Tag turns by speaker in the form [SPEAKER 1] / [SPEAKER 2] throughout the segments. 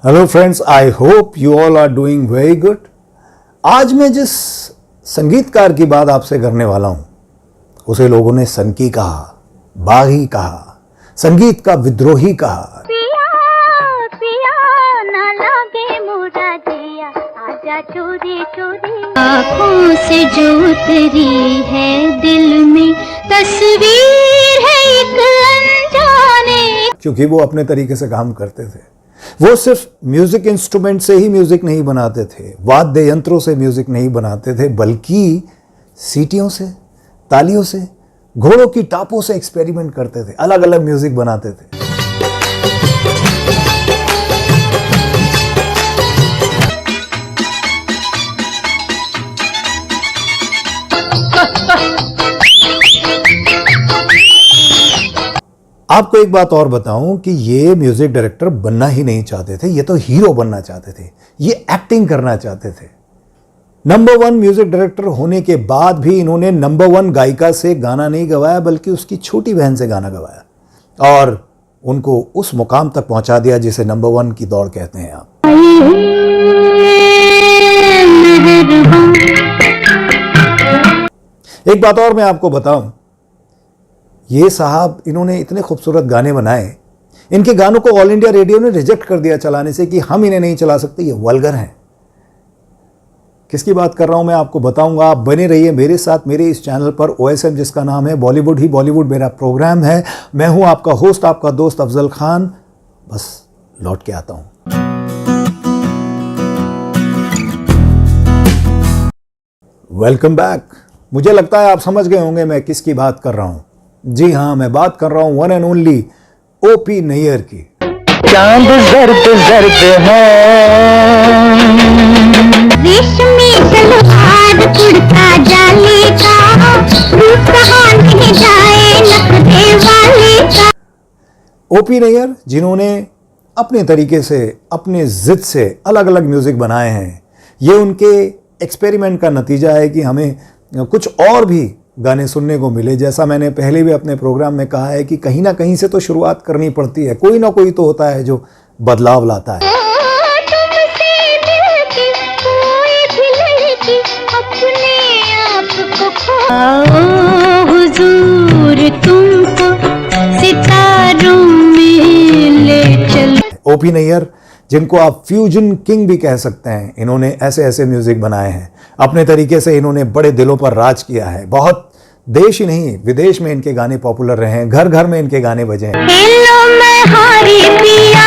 [SPEAKER 1] Hello friends, I hope you all are doing very good. आज मैं जिस संगीतकार की बात आपसे करने वाला हूं उसे लोगों ने सनकी कहा, बागी कहा, संगीत का विद्रोही कहा।
[SPEAKER 2] पिया पिया ना लागे मोरा जिया, आजा चोरी चोरी। आँखों से जो उतरी है दिल में तस्वीर है एक अनजाने।
[SPEAKER 1] क्योंकि वो अपने तरीके से काम करते थे। वो सिर्फ म्यूजिक इंस्ट्रूमेंट से ही म्यूजिक नहीं बनाते थे, वाद्य यंत्रों से म्यूजिक नहीं बनाते थे, बल्कि सीटियों से, तालियों से, घोड़ों की टापों से एक्सपेरिमेंट करते थे, अलग अलग म्यूजिक बनाते थे। आपको एक बात और बताऊं कि ये म्यूजिक डायरेक्टर बनना ही नहीं चाहते थे, ये तो हीरो बनना चाहते थे, ये एक्टिंग करना चाहते थे। नंबर 1 म्यूजिक डायरेक्टर होने के बाद भी इन्होंने नंबर 1 गायिका से गाना नहीं गवाया, बल्कि उसकी छोटी बहन से गाना गवाया और उनको उस मुकाम तक पहुंचा दिया जिसे नंबर 1 की दौड़ कहते हैं आप। एक बात और मैं आपको बताऊं, ये साहब इन्होंने इतने खूबसूरत गाने बनाए, इनके गानों को ऑल इंडिया रेडियो ने रिजेक्ट कर दिया चलाने से कि हम इन्हें नहीं चला सकते, ये वल्गर हैं। किसकी बात कर रहा हूं मैं आपको बताऊंगा। आप बने रहिए मेरे साथ मेरे इस चैनल पर OSM, जिसका नाम है बॉलीवुड ही बॉलीवुड मेरा प्रोग्राम है। मैं हूं आपका होस्ट, आपका दोस्त अफजल खान। बस लौट के आता हूं। Welcome back. मुझे लगता है आप समझ गए होंगे मैं किसकी बात कर रहा हूं। जी हां, मैं बात कर रहा हूं one and only OP Nayyar की।
[SPEAKER 3] चांद जर्द जर्द है,
[SPEAKER 2] रेशमी सलवार कुर्ता जाली का, रूप कहाँ नहीं जाए नखरे वाले का।
[SPEAKER 1] OP नैयर जिन्होंने अपने तरीके से, अपने जिद से अलग अलग म्यूजिक बनाए हैं। ये उनके एक्सपेरिमेंट का नतीजा है कि हमें कुछ और भी गाने सुनने को मिले। जैसा मैंने पहले भी अपने प्रोग्राम में कहा है कि कहीं ना कहीं से तो शुरुआत करनी पड़ती है, कोई ना कोई तो होता है जो बदलाव लाता है।
[SPEAKER 2] हुजूर तुमको सितारों में ले चल।
[SPEAKER 1] OP नैयर जिनको आप फ्यूजन किंग भी कह सकते हैं, इन्होंने ऐसे ऐसे म्यूजिक बनाए हैं। अपने तरीके से इन्होंने बड़े दिलों पर राज किया है। बहुत देश ही नहीं विदेश में इनके गाने पॉपुलर रहे हैं, घर घर में इनके गाने बजे हैं।
[SPEAKER 2] हेलो मैं हारी पिया,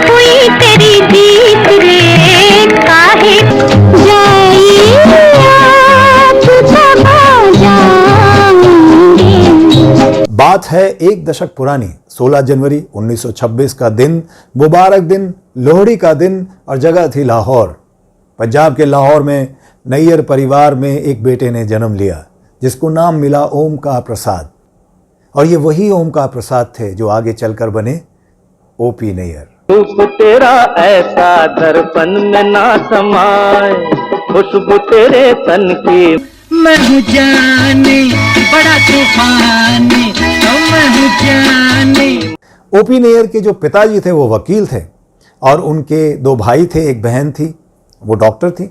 [SPEAKER 2] हुई तेरी जीत रे, काहे जाई आप दबा जाऊंगी।
[SPEAKER 1] बात है एक दशक पुरानी, 16 जनवरी 1926 का दिन, मुबारक दिन, लोहड़ी का दिन, और जगह थी लाहौर। पंजाब के लाहौर में नैयर परिवार में एक बेटे ने जन्म लिया जिसको नाम मिला ओमकार प्रसाद, और ये वही ओमकार प्रसाद थे जो आगे चलकर बने OP नैयर।
[SPEAKER 3] रूप तेरा ऐसा दर्पण में ना समाए, खुशबू तेरे तन की। मैं हूँ जाने बड़ा तूफानी, मैं हूँ जाने।
[SPEAKER 1] OP नैयर के जो पिताजी थे वो वकील थे और उनके 2 भाई थे, एक बहन थी, वो डॉक्टर थी।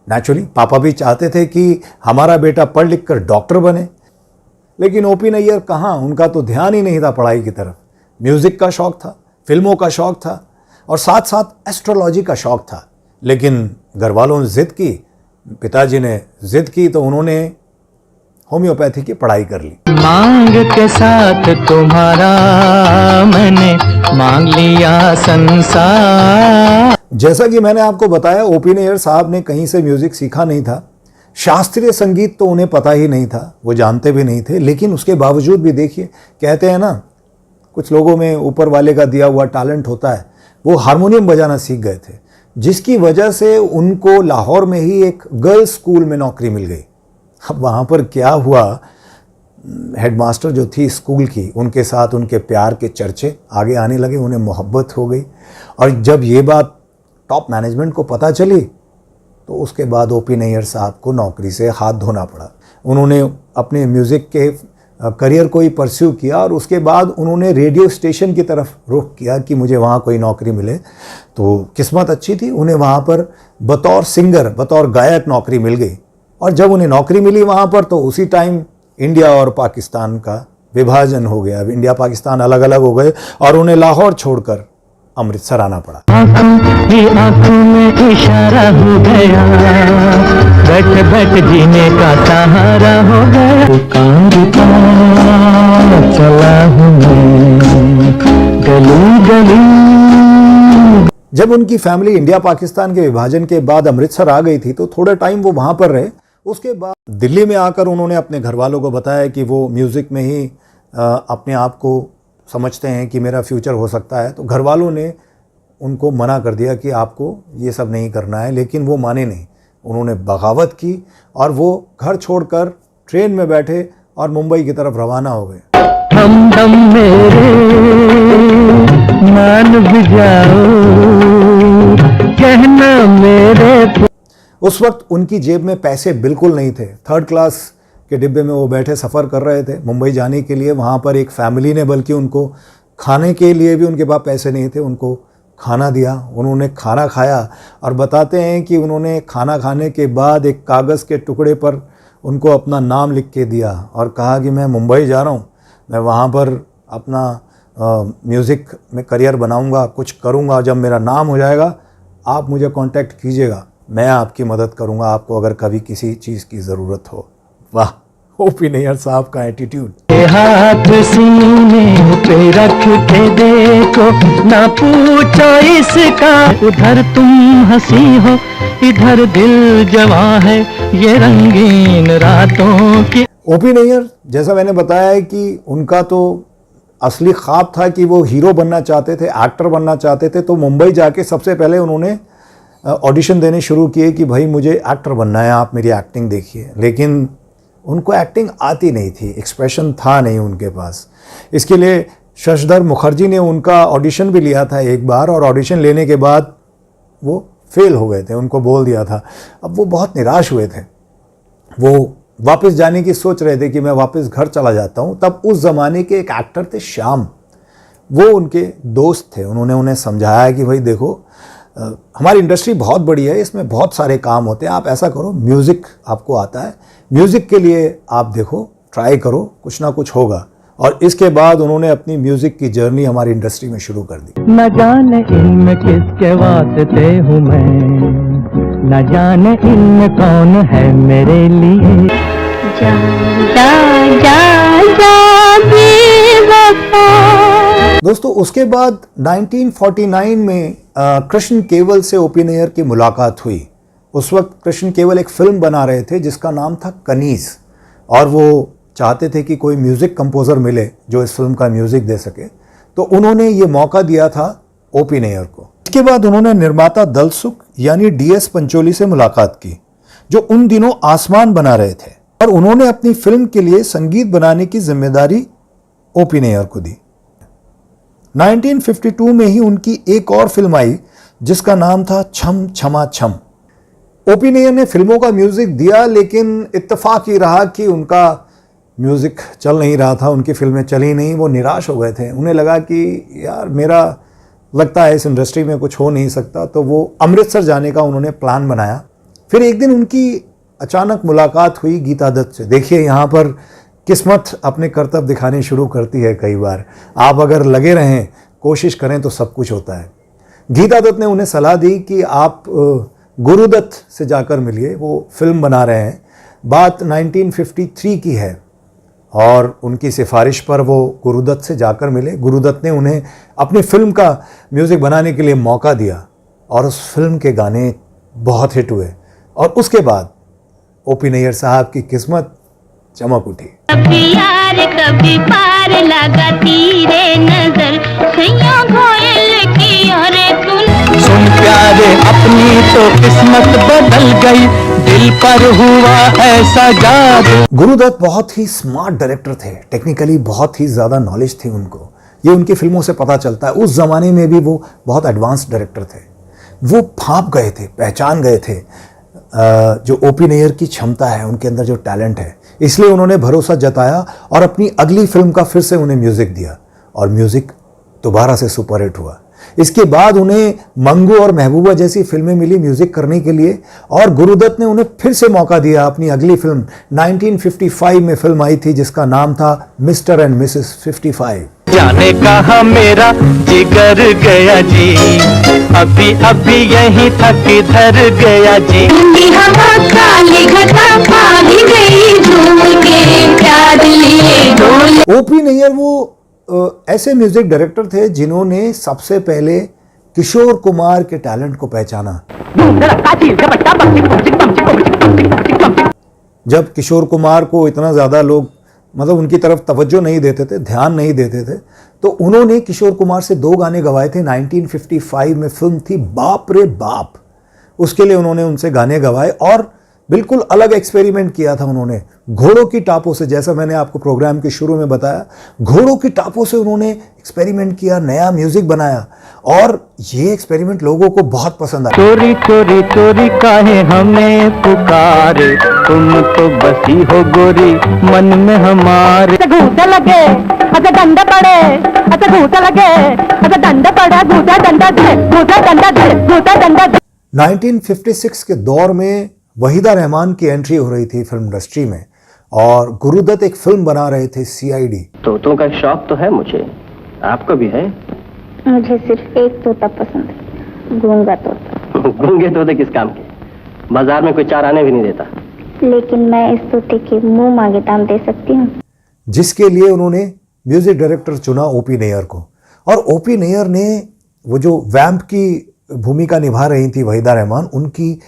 [SPEAKER 1] नेचुरली पापा भी चाहते थे कि हमारा बेटा पढ़ लिख कर डॉक्टर बने, लेकिन OP नैयर कहाँ, उनका तो ध्यान ही नहीं था पढ़ाई की तरफ। म्यूजिक का शौक था, फिल्मों का शौक था और साथ साथ एस्ट्रोलॉजी का शौक था। लेकिन घर वालों ने जिद की, पिताजी ने जिद की, तो उन्होंने होम्योपैथी की पढ़ाई कर ली।
[SPEAKER 3] मांग के साथ तुम्हारा मैंने मांग लिया संसार।
[SPEAKER 1] जैसा कि मैंने आपको बताया, OP नैयर साहब ने कहीं से म्यूजिक सीखा नहीं था। शास्त्रीय संगीत तो उन्हें पता ही नहीं था, वो जानते भी नहीं थे। लेकिन उसके बावजूद भी देखिए, कहते हैं ना कुछ लोगों में ऊपर वाले का दिया हुआ टैलेंट होता है, वो हारमोनियम बजाना सीख गए थे, जिसकी वजह से उनको लाहौर में ही एक गर्ल्स स्कूल में नौकरी मिल गई। अब वहाँ पर क्या हुआ, हेडमास्टर जो थी स्कूल की, उनके साथ उनके प्यार के चर्चे आगे आने लगे, उन्हें मोहब्बत हो गई। और जब ये बात टॉप मैनेजमेंट को पता चली तो उसके बाद OP नैयर साहब को नौकरी से हाथ धोना पड़ा। उन्होंने अपने म्यूज़िक के करियर को ही परस्यू किया और उसके बाद उन्होंने रेडियो स्टेशन की तरफ रुख किया कि मुझे वहाँ कोई नौकरी मिले। तो किस्मत अच्छी थी, उन्हें वहाँ पर बतौर सिंगर, बतौर गायक नौकरी मिल गई। और जब उन्हें नौकरी मिली वहाँ पर तो उसी टाइम इंडिया और पाकिस्तान का विभाजन हो गया। अब इंडिया पाकिस्तान अलग अलग हो गए और उन्हें लाहौर छोड़कर अमृतसर आना पड़ा।
[SPEAKER 3] आंखों में इशारा हो गया, बैठ बैठ जीने का सहारा हो गया। पुकारता चला हूँ मैं गली गली।
[SPEAKER 1] जब उनकी फैमिली इंडिया पाकिस्तान के विभाजन के बाद अमृतसर आ गई थी तो थोड़ा टाइम वो वहाँ पर रहे। उसके बाद दिल्ली में आकर उन्होंने अपने घर वालों को बताया कि वो म्यूज़िक में ही अपने आप को समझते हैं कि मेरा फ्यूचर हो सकता है। तो घर वालों ने उनको मना कर दिया कि आपको ये सब नहीं करना है, लेकिन वो माने नहीं। उन्होंने बगावत की और वो घर छोड़कर ट्रेन में बैठे और मुंबई की तरफ रवाना हो गए।
[SPEAKER 3] हमदम मेरे मान भी जाओ, कहना मेरे।
[SPEAKER 1] उस वक्त उनकी जेब में पैसे बिल्कुल नहीं थे। थर्ड क्लास के डिब्बे में वो बैठे सफ़र कर रहे थे मुंबई जाने के लिए। वहाँ पर एक फैमिली ने बल्कि उनको खाने के लिए भी उनके पास पैसे नहीं थे, उनको खाना दिया। उन्होंने खाना खाया और बताते हैं कि उन्होंने खाना खाने के बाद एक कागज़ के टुकड़े पर उनको अपना नाम लिख के दिया और कहा कि मैं मुंबई जा रहा हूँ, मैं वहाँ पर अपना म्यूज़िक में करियर बनाऊँगा, कुछ करूँगा। जब मेरा नाम हो जाएगा आप मुझे कांटेक्ट कीजिएगा, मैं आपकी मदद करूँगा, आपको अगर कभी किसी चीज़ की ज़रूरत हो। वाह, ओपी नैयर साहब का एटीट्यूड।
[SPEAKER 3] हाथ सीने पे रख के देखो, ना पूछो इसका, उधर तुम हंसी हो इधर दिल जवां है, ये रंगीन रातों की।
[SPEAKER 1] ओपी नैयर, जैसा मैंने बताया है कि उनका तो असली ख्वाब था कि वो हीरो बनना चाहते थे, एक्टर बनना चाहते थे। तो मुंबई जाके सबसे पहले उन्होंने ऑडिशन देने शुरू किए कि भाई मुझे एक्टर बनना है, आप मेरी एक्टिंग देखिए। लेकिन उनको एक्टिंग आती नहीं थी, एक्सप्रेशन था नहीं उनके पास। इसके लिए शशधर मुखर्जी ने उनका ऑडिशन भी लिया था एक बार, और ऑडिशन लेने के बाद वो फेल हो गए थे, उनको बोल दिया था। अब वो बहुत निराश हुए थे, वो वापस जाने की सोच रहे थे कि मैं वापस घर चला जाता हूँ। तब उस ज़माने के एक एक्टर थे श्याम, वो उनके दोस्त थे। उन्होंने उन्हें समझाया कि भाई देखो, हमारी इंडस्ट्री बहुत बड़ी है, इसमें बहुत सारे काम होते हैं, आप ऐसा करो, म्यूज़िक आपको आता है, म्यूज़िक के लिए आप देखो, ट्राई करो, कुछ ना कुछ होगा। और इसके बाद उन्होंने अपनी म्यूज़िक की जर्नी हमारी इंडस्ट्री में शुरू कर दी।
[SPEAKER 3] न जाने इनमें किसके वास्ते हूँ मैं, न जाने इनमें कौन है मेरे लिए।
[SPEAKER 2] जा जा जा जा बेवफा।
[SPEAKER 1] दोस्तों, उसके बाद 1949 में कृष्ण केवल से ओपी नैयर की मुलाकात हुई। उस वक्त कृष्ण केवल एक फिल्म बना रहे थे जिसका नाम था कनीज़, और वो चाहते थे कि कोई म्यूज़िक कंपोज़र मिले जो इस फिल्म का म्यूज़िक दे सके। तो उन्होंने ये मौका दिया था ओपी नैयर को। इसके बाद उन्होंने निर्माता दलसुख यानी DS पंचोली से मुलाकात की, जो उन दिनों आसमान बना रहे थे, और उन्होंने अपनी फिल्म के लिए संगीत बनाने की जिम्मेदारी ओपी नैयर को दी। 1952 में ही उनकी एक और फिल्म आई जिसका नाम था छम छमा छम। ओपी नैयर ने फिल्मों का म्यूज़िक दिया, लेकिन इत्तेफाक ही रहा कि उनका म्यूज़िक चल नहीं रहा था, उनकी फिल्में चली नहीं। वो निराश हो गए थे, उन्हें लगा कि यार मेरा लगता है इस इंडस्ट्री में कुछ हो नहीं सकता। तो वो अमृतसर जाने का उन्होंने प्लान बनाया। फिर एक दिन उनकी अचानक मुलाकात हुई गीता दत्त से। देखिए, यहाँ पर किस्मत अपने कर्तव्य दिखाने शुरू करती है कई बार। आप अगर लगे रहें, कोशिश करें तो सब कुछ होता है। गीता दत्त ने उन्हें सलाह दी कि आप गुरुदत्त से जाकर मिलिए, वो फिल्म बना रहे हैं। बात 1953 की है, और उनकी सिफारिश पर वो गुरुदत्त से जाकर मिले। गुरुदत्त ने उन्हें अपनी फिल्म का म्यूज़िक बनाने के लिए मौका दिया, और उस फिल्म के गाने बहुत हिट हुए। और उसके बाद ओपी नैयर साहब की किस्मत चमक उठी।
[SPEAKER 2] कभी यार कभी पार लगाती रे नजर, सैया घोयल की और
[SPEAKER 3] सुन प्यारे अपनी तो किस्मत बदल गई, दिल पर हुआ ऐसा जादू।
[SPEAKER 1] गुरुदत्त बहुत ही स्मार्ट डायरेक्टर थे, टेक्निकली बहुत ही ज़्यादा नॉलेज थी उनको, ये उनकी फिल्मों से पता चलता है। उस ज़माने में भी वो बहुत एडवांस डायरेक्टर थे। वो भांप गए थे, पहचान गए थे जो ओपी नैयर की क्षमता है, उनके अंदर जो टैलेंट है। इसलिए उन्होंने भरोसा जताया और अपनी अगली फिल्म का फिर से उन्हें म्यूजिक दिया और म्यूजिक दोबारा से सुपरहिट हुआ। इसके बाद उन्हें मंगू और महबूबा जैसी फिल्में मिली म्यूजिक करने के लिए और गुरुदत्त ने उन्हें फिर से मौका दिया। अपनी अगली फिल्म 1955 में फिल्म आई थी जिसका नाम था मिस्टर एंड मिसेस 55।
[SPEAKER 3] जाने कहा मेरा जिगर गया जी, अभी अभी यहीं था किधर गया जी।
[SPEAKER 2] ठंडी हवा काली घटा भागी गई झूम के प्यार लिए डोल।
[SPEAKER 1] ओपी नैयर वो ऐसे म्यूजिक डायरेक्टर थे जिन्होंने सबसे पहले किशोर कुमार के टैलेंट को पहचाना। जब किशोर कुमार को इतना ज़्यादा लोग मतलब उनकी तरफ तवज्जो नहीं देते थे, ध्यान नहीं देते थे, तो उन्होंने किशोर कुमार से 2 गाने गवाए थे। 1955 में फिल्म थी बाप रे बाप, उसके लिए उन्होंने उनसे गाने गवाए और बिल्कुल अलग एक्सपेरिमेंट किया था उन्होंने। घोड़ों की टापों से, जैसा मैंने आपको प्रोग्राम के शुरू में बताया, घोड़ों की टापों से उन्होंने एक्सपेरिमेंट किया, नया म्यूजिक बनाया और ये एक्सपेरिमेंट लोगों को बहुत पसंद आया।
[SPEAKER 3] चोरी चोरी चोरी काहे हमें पुकारे, तुम तो बसी हो गोरी मन में हमारे।
[SPEAKER 4] घूसा लगे अच्छा डंडा पड़े, अच्छा घूसा लगे अच्छा डंडा पड़ा, घूसा डंडा दे, घूसा डंडा दे, घूसा डंडा दे।
[SPEAKER 1] 1956 के दौर में वहीदा रहमान की एंट्री हो रही थी फिल्म इंडस्ट्री में और गुरुदत्त एक फिल्म बना रहे थे CID।
[SPEAKER 3] तोतों का शौक तो है मुझे, आपको भी है?
[SPEAKER 5] मुझे सिर्फ एक तोता पसंद है, गूंगा तोता।
[SPEAKER 3] गूंगे तोते किस काम के? बाजार में कोई चार आने भी नहीं देता।
[SPEAKER 5] लेकिन मैं इस तोते के मुंह मांगे दाम दे सकती हूँ।
[SPEAKER 1] जिसके लिए उन्होंने म्यूजिक डायरेक्टर चुना ओपी नैयर को और ओपी नैयर ने वो जो वैम्प की भूमिका निभा रही थी वहीदा रहमान, उनकी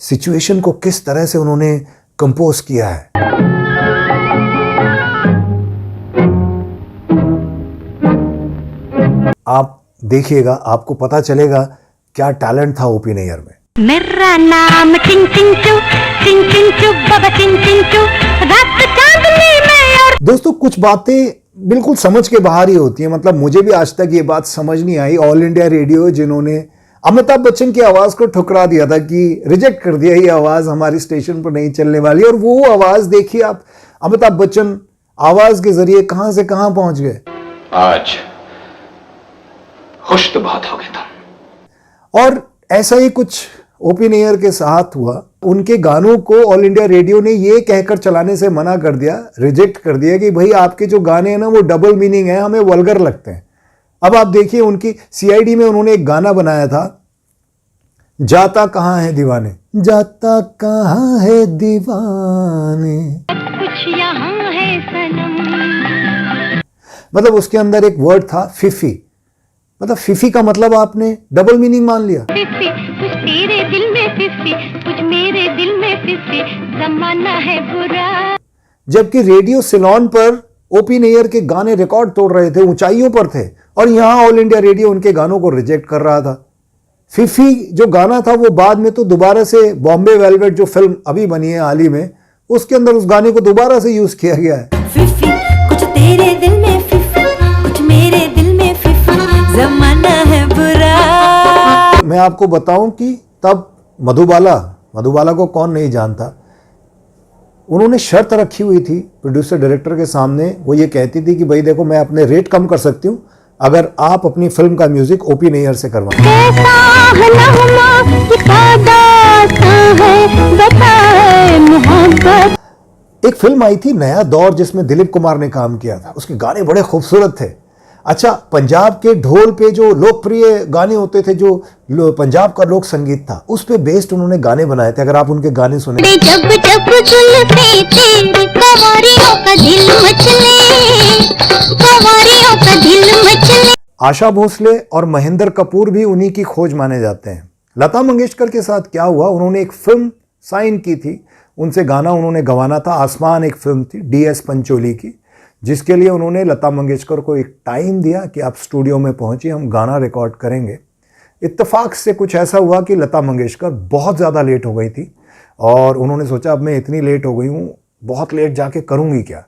[SPEAKER 1] सिचुएशन को किस तरह से उन्होंने कंपोज किया है। आप देखिएगा, आपको पता चलेगा क्या टैलेंट था ओपी नैयर में।
[SPEAKER 2] मेरा नाम चिंग चिंग चू, चिंग चिंग चू, बाबा चिंग चिंग चू, रात चांदनी में। और
[SPEAKER 1] दोस्तों कुछ बातें बिल्कुल समझ के बाहर ही होती हैं, मतलब मुझे भी आज तक ये बात समझ नहीं आई। ऑल इंडिया रेडियो जिन्होंने अमिताभ बच्चन की आवाज को ठुकरा दिया था कि रिजेक्ट कर दिया, ये आवाज हमारी स्टेशन पर नहीं चलने वाली, और वो आवाज देखिए आप, अमिताभ बच्चन आवाज के जरिए कहां से कहां पहुंच गए।
[SPEAKER 6] आज खुश तो बहुत हो गए तुम।
[SPEAKER 1] और ऐसा ही कुछ ओपी नैयर के साथ हुआ। उनके गानों को ऑल इंडिया रेडियो ने ये कहकर चलाने से मना कर दिया, रिजेक्ट कर दिया कि भाई आपके जो गाने हैं ना वो डबल मीनिंग है, हमें वल्गर लगते हैं। अब आप देखिए उनकी CID में उन्होंने एक गाना बनाया था, जाता कहां है दीवाने, जाता कहां है दीवाने,
[SPEAKER 2] कुछ यहाँ है सनम।
[SPEAKER 1] मतलब उसके अंदर एक वर्ड था फिफी, मतलब फिफी का मतलब आपने डबल मीनिंग मान लिया।
[SPEAKER 2] फिफी कुछ तेरे दिल में, फिफी कुछ मेरे दिल में, फिफी जमाना है बुरा।
[SPEAKER 1] जबकि रेडियो सिलोन पर ओपी नैयर के गाने रिकॉर्ड तोड़ रहे थे, ऊंचाइयों पर थे, और यहां ऑल इंडिया रेडियो उनके गानों को रिजेक्ट कर रहा था। फिफी जो गाना था वो बाद में तो दोबारा से बॉम्बे वेलवेट जो फिल्म अभी बनी है हाल ही में, उसके अंदर उस गाने को दोबारा से यूज किया गया है।
[SPEAKER 7] फिफी कुछ तेरे दिल में, फिफी कुछ मेरे दिल में, फिफी जमाना है बुरा।
[SPEAKER 1] मैं आपको बताऊं कि तब मधुबाला को कौन नहीं जानता, उन्होंने शर्त रखी हुई थी प्रोड्यूसर डायरेक्टर के सामने। वो ये कहती थी कि भाई देखो मैं अपने रेट कम कर सकती हूँ अगर आप अपनी फिल्म का म्यूजिक ओपी नैयर से करवाएं। एक फिल्म आई थी नया दौर जिसमें दिलीप कुमार ने काम किया था, उसके गाने बड़े खूबसूरत थे। अच्छा, पंजाब के ढोल पे जो लोकप्रिय गाने होते थे, जो पंजाब का लोक संगीत था, उस पे बेस्ड उन्होंने गाने बनाए थे। अगर आप उनके गाने सुने,
[SPEAKER 2] जब जब जुल्फे तेरी कंवरियों का दिल मचले, कंवरियों का दिल मचले।
[SPEAKER 1] आशा भोसले और महेंद्र कपूर भी उन्हीं की खोज माने जाते हैं। लता मंगेशकर के साथ क्या हुआ, उन्होंने एक फिल्म साइन की थी, उनसे गाना उन्होंने गवाना था। आसमान एक फिल्म थी DS पंचोली की, जिसके लिए उन्होंने लता मंगेशकर को एक टाइम दिया कि आप स्टूडियो में पहुंचिए, हम गाना रिकॉर्ड करेंगे। इत्तेफाक से कुछ ऐसा हुआ कि लता मंगेशकर बहुत ज़्यादा लेट हो गई थी और उन्होंने सोचा अब मैं इतनी लेट हो गई हूँ, बहुत लेट जाके करूँगी क्या।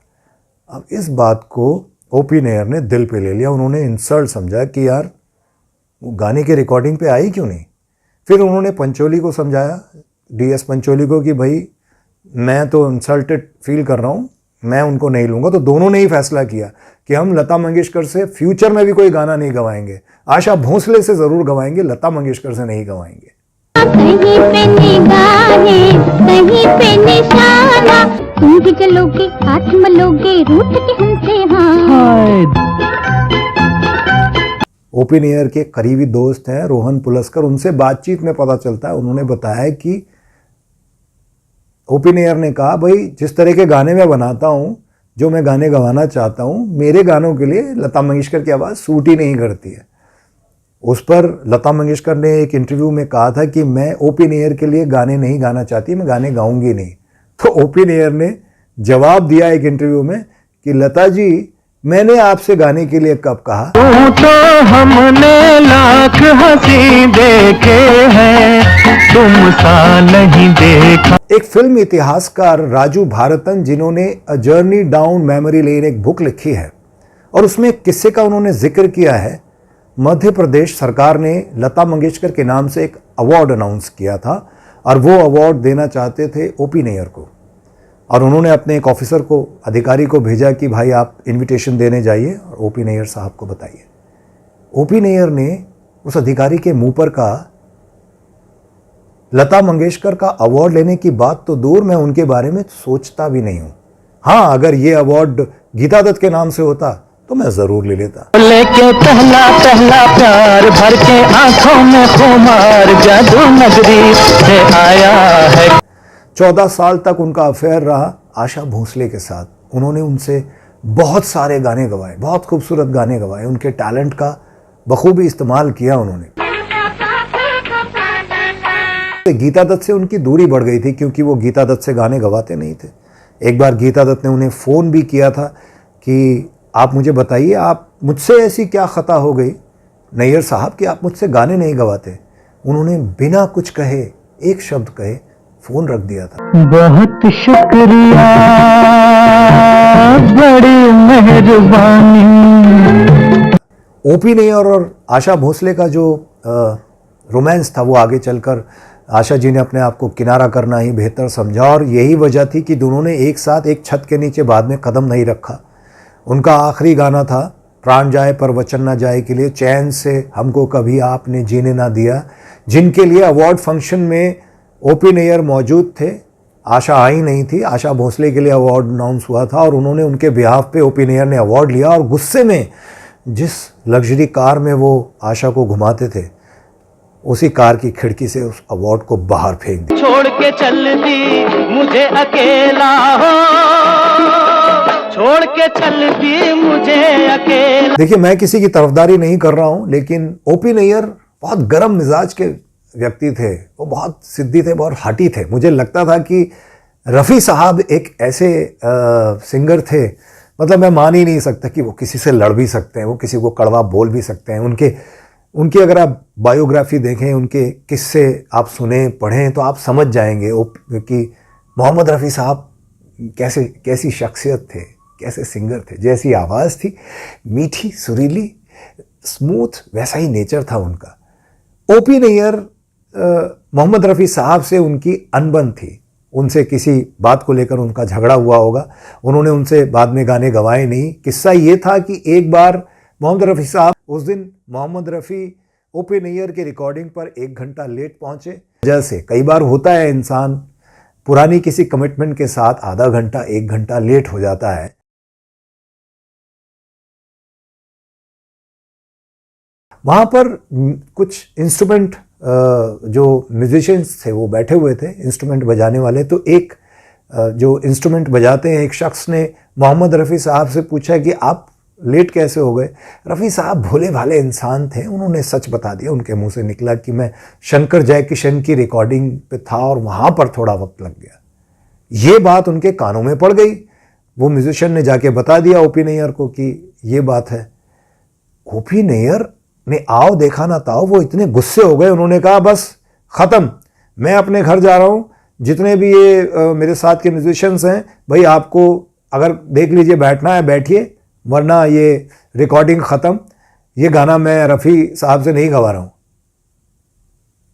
[SPEAKER 1] अब इस बात को ओपी नैयर ने दिल पे ले लिया। उन्होंने इंसल्ट समझा कि यार वो गाने की रिकॉर्डिंग पे आई क्यों नहीं। फिर उन्होंने पंचोली को समझाया, DS पंचोली को, कि भाई मैं तो इंसल्टेड फील कर रहा हूँ, मैं उनको नहीं लूँगा। तो दोनों ने ही फैसला किया कि हम लता मंगेशकर से फ्यूचर में भी कोई गाना नहीं गवाएंगे। आशा भोसले से ज़रूर गवाएंगे, लता मंगेशकर से नहीं गवाएंगे।
[SPEAKER 2] कहीं पे निगाहें, कहीं पे निशाना, तुम भी चलोगे हाथ मलोगे रूठ के हमसे हाँ।
[SPEAKER 1] ओपी नैयर के करीबी दोस्त हैं रोहन पुलस्कर, उनसे बातचीत में पता चलता है, उन्होंने बताया कि ओपी नैयर ने कहा, भाई जिस तरह के गाने मैं बनाता हूँ, जो मैं गाने गवाना चाहता हूँ, मेरे गानों के लिए लता मंगेशकर की आवाज़ सूट ही नहीं करती है। उस पर लता मंगेशकर ने एक इंटरव्यू में कहा था कि मैं ओपी नैयर के लिए गाने नहीं गाना चाहती, मैं गाने गाऊंगी नहीं। तो ओपी नैयर ने जवाब दिया एक इंटरव्यू में कि लता जी, मैंने आपसे गाने के लिए कब कहा?
[SPEAKER 3] तो हमने लाख हंसी देखे हैं, तुम सा नहीं देखा।
[SPEAKER 1] एक फिल्म इतिहासकार राजू भारतन, जिन्होंने a journey down memory lane एक बुक लिखी है और उसमें एक किस्से का उन्होंने जिक्र किया है। मध्य प्रदेश सरकार ने लता मंगेशकर के नाम से एक अवार्ड अनाउंस किया था और वो अवार्ड देना चाहते थे ओपी नैयर को, और उन्होंने अपने एक ऑफिसर को, अधिकारी को भेजा कि भाई आप इनविटेशन देने जाइए और ओपी नैयर साहब को बताइए। ओपी नैयर ने उस अधिकारी के मुंह पर कहा, लता मंगेशकर का अवार्ड लेने की बात तो दूर, मैं उनके बारे में सोचता भी नहीं हूँ। हाँ, अगर ये अवार्ड गीता दत्त के नाम से होता तो मैं ज़रूर ले लेता।
[SPEAKER 3] लेके पहला पहला प्यार भर के आंखों में खुमार, जादू नगरी से आया है।
[SPEAKER 1] 14 साल तक उनका अफेयर रहा आशा भोसले के साथ। उन्होंने उनसे बहुत सारे गाने गवाए, बहुत खूबसूरत गाने गवाए, उनके टैलेंट का बखूबी इस्तेमाल किया उन्होंने। गीता दत्त से उनकी दूरी बढ़ गई थी क्योंकि वो गीता दत्त से गाने गवाते नहीं थे। एक बार गीता दत्त ने उन्हें फ़ोन भी किया था कि आप मुझे बताइए, आप मुझसे ऐसी क्या ख़ता हो गई नैयर साहब कि आप मुझसे गाने नहीं गवाते। उन्होंने बिना कुछ कहे, एक शब्द कहे, फ़ोन रख दिया था।
[SPEAKER 3] बहुत शुक्रिया, बड़ी मेहरबानी।
[SPEAKER 1] ओपी नैयर और आशा भोसले का जो रोमांस था वो आगे चलकर आशा जी ने अपने आप को किनारा करना ही बेहतर समझा, और यही वजह थी कि दोनों ने एक साथ एक छत के नीचे बाद में कदम नहीं रखा। उनका आखिरी गाना था प्राण जाए पर वचन ना जाए के लिए, चैन से हमको कभी आपने जीने ना दिया, जिनके लिए अवार्ड फंक्शन में ओपी नैयर मौजूद थे। आशा आई नहीं थी, आशा भोसले के लिए अवार्ड अनाउंस हुआ था और उन्होंने उनके बिहाफ पे ओपी नैयर ने अवार्ड लिया और गुस्से में जिस लग्जरी कार में वो आशा को घुमाते थे, उसी कार की खिड़की से उस अवार्ड को बाहर फेंक दिया।
[SPEAKER 3] छोड़ के चल दी मुझे अकेला हो, छोड़ के चल दी मुझे अकेला।
[SPEAKER 1] देखिए, मैं किसी की तरफदारी नहीं कर रहा हूं, लेकिन ओपी नैयर बहुत गर्म मिजाज के व्यक्ति थे, वो बहुत सिद्धि थे, बहुत हठी थे। मुझे लगता था कि रफ़ी साहब एक ऐसे सिंगर थे, मतलब मैं मान ही नहीं सकता कि वो किसी से लड़ भी सकते हैं, वो किसी को कड़वा बोल भी सकते हैं। उनकी अगर आप बायोग्राफी देखें, उनके किस्से आप सुने पढ़ें तो आप समझ जाएंगे कि मोहम्मद रफ़ी साहब कैसी शख्सियत थे, कैसे सिंगर थे। जैसी आवाज़ थी, मीठी सुरीली स्मूथ, वैसा ही नेचर था उनका। ओपी नैयर, मोहम्मद रफ़ी साहब से उनकी अनबन थी, उनसे किसी बात को लेकर उनका झगड़ा हुआ होगा, उन्होंने उनसे बाद में गाने गवाए नहीं। किस्सा ये था कि एक बार मोहम्मद रफ़ी साहब, उस दिन मोहम्मद रफ़ी ओपी नैयर की रिकॉर्डिंग पर 1 घंटा लेट पहुंचे। वजह से कई बार होता है, इंसान पुरानी किसी कमिटमेंट के साथ आधा घंटा 1 घंटा लेट हो जाता है। वहाँ पर कुछ इंस्ट्रूमेंट, जो म्यूजिशियंस थे वो बैठे हुए थे, इंस्ट्रूमेंट बजाने वाले। तो एक जो इंस्ट्रूमेंट बजाते हैं, एक शख्स ने मोहम्मद रफ़ी साहब से पूछा कि आप लेट कैसे हो गए। रफ़ी साहब भोले भाले इंसान थे, उन्होंने सच बता दिया। उनके मुंह से निकला कि मैं शंकर जयकिशन की रिकॉर्डिंग पे था और वहाँ पर थोड़ा वक्त लग गया। ये बात उनके कानों में पड़ गई। वो म्यूजिशियन ने जाके बता दिया ओपी नैयर को कि ये बात है। ओपी नैयर ने आओ देखा ना ताओ, वो इतने गुस्से हो गए, उन्होंने कहा बस ख़त्म, मैं अपने घर जा रहा हूँ, जितने भी ये मेरे साथ के म्यूजिशियंस हैं, भाई आपको अगर देख लीजिए बैठना है बैठिए, वरना ये रिकॉर्डिंग ख़त्म, ये गाना मैं रफ़ी साहब से नहीं गवा रहा हूँ।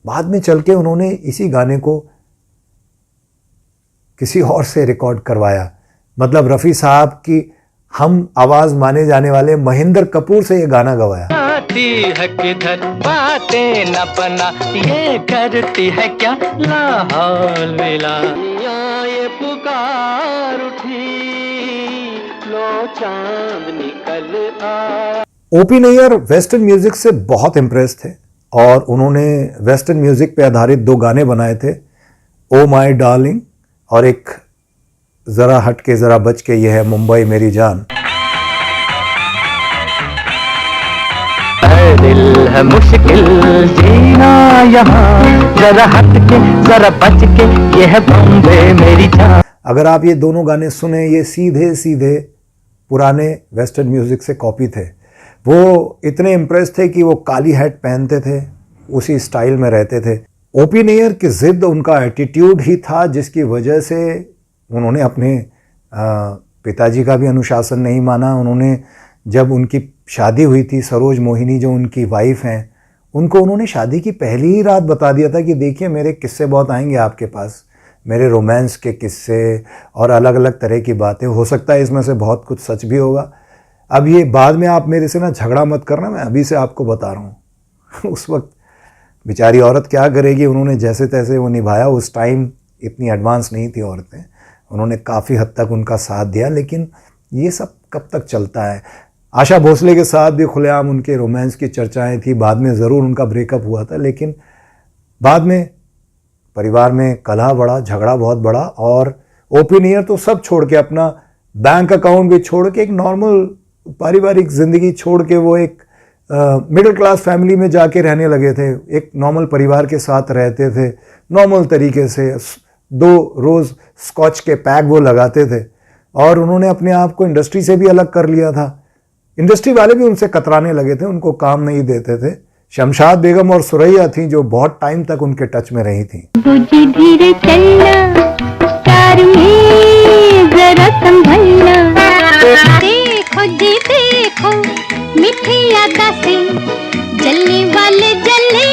[SPEAKER 1] बाद में चल के उन्होंने इसी गाने को किसी और से रिकॉर्ड करवाया। मतलब रफ़ी साहब की हम आवाज़ माने जाने वाले महेंद्र कपूर से ये गाना गवाया।
[SPEAKER 3] आती है किधर बातें न बना, ये करती है क्या लाहौल मिला, ये पुकार उठी लो चांद निकल आ।
[SPEAKER 1] ओपी नैयर वेस्टर्न म्यूजिक से बहुत इम्प्रेस थे और उन्होंने वेस्टर्न म्यूजिक पे आधारित 2 गाने बनाए थे, ओ माय डार्लिंग और एक जरा हट के जरा बच के, ये है मुंबई मेरी जान।
[SPEAKER 3] दिल है मुश्किल जीना यहाँ, जरा हट के जरा बच के, ये है बॉम्बे मेरी जान।
[SPEAKER 1] अगर आप ये दोनों गाने सुने, ये सीधे सीधे पुराने वेस्टर्न म्यूजिक से कॉपी थे। वो इतने इम्प्रेस थे कि वो काली हैट पहनते थे, उसी स्टाइल में रहते थे। ओपी नैयर की ज़िद, उनका एटीट्यूड ही था जिसकी वजह से उन्होंने अपने पिताजी का भी अनुशासन नहीं माना। उन्होंने जब उनकी शादी हुई थी, सरोज मोहिनी जो उनकी वाइफ हैं, उनको उन्होंने शादी की पहली ही रात बता दिया था कि देखिए मेरे किस्से बहुत आएंगे आपके पास, मेरे रोमांस के किस्से और अलग अलग तरह की बातें, हो सकता है इसमें से बहुत कुछ सच भी होगा। अब ये बाद में आप मेरे से ना झगड़ा मत करना, मैं अभी से आपको बता रहा हूँ। उस वक्त बेचारी औरत क्या करेगी, उन्होंने जैसे तैसे वो निभाया। उस टाइम इतनी एडवांस नहीं थी औरतें, उन्होंने काफ़ी हद तक उनका साथ दिया। लेकिन ये सब कब तक चलता है। आशा भोसले के साथ भी खुलेआम उनके रोमांस की चर्चाएं थी, बाद में ज़रूर उनका ब्रेकअप हुआ था, लेकिन बाद में परिवार में कलह बढ़ा, झगड़ा बहुत बड़ा और ओपी नैयर तो सब छोड़ के, अपना बैंक अकाउंट भी छोड़ के, एक नॉर्मल पारिवारिक ज़िंदगी छोड़ के वो एक मिडिल क्लास फैमिली में जाके रहने लगे थे। एक नॉर्मल परिवार के साथ रहते थे, नॉर्मल तरीके से 2 रोज़ स्कॉच के पैक वो लगाते थे और उन्होंने अपने आप को इंडस्ट्री से भी अलग कर लिया था। इंडस्ट्री वाले भी उनसे कतराने लगे थे, उनको काम नहीं देते थे। शमशाद बेगम और सुरैया थी जो बहुत टाइम तक उनके टच में रही थी।
[SPEAKER 2] धीरे चलना प्यार में जरा संभलना, देखो जी देखो मीठी यादा से जलने वाले जले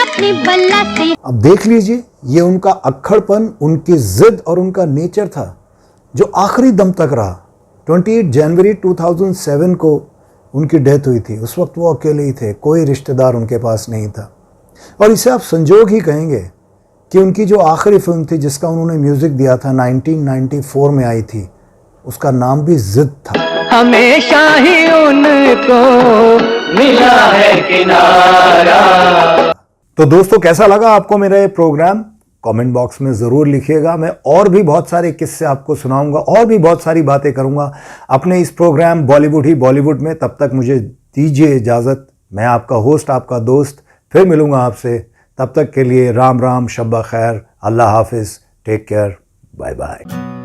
[SPEAKER 2] अपनी बल्ला से।
[SPEAKER 1] अब देख लीजिए, ये उनका अक्खड़पन, उनकी जिद और उनका नेचर था जो आखिरी दम तक रहा। 28 जनवरी 2007 को उनकी डेथ हुई थी। उस वक्त वो अकेले ही थे, कोई रिश्तेदार उनके पास नहीं था। और इसे आप संजोग ही कहेंगे कि उनकी जो आखिरी फिल्म थी जिसका उन्होंने म्यूजिक दिया था, 1994 में आई थी, उसका नाम भी जिद था।
[SPEAKER 3] हमेशा ही उनको मिला है किनारा।
[SPEAKER 1] तो दोस्तों, कैसा लगा आपको मेरा ये प्रोग्राम? कमेंट बॉक्स में ज़रूर लिखिएगा। मैं और भी बहुत सारे किस्से आपको सुनाऊंगा और भी बहुत सारी बातें करूंगा अपने इस प्रोग्राम बॉलीवुड ही बॉलीवुड में। तब तक मुझे दीजिए इजाज़त। मैं आपका होस्ट, आपका दोस्त, फिर मिलूंगा आपसे। तब तक के लिए राम राम, शब्बा खैर, अल्लाह हाफिज़, टेक केयर, बाय बाय।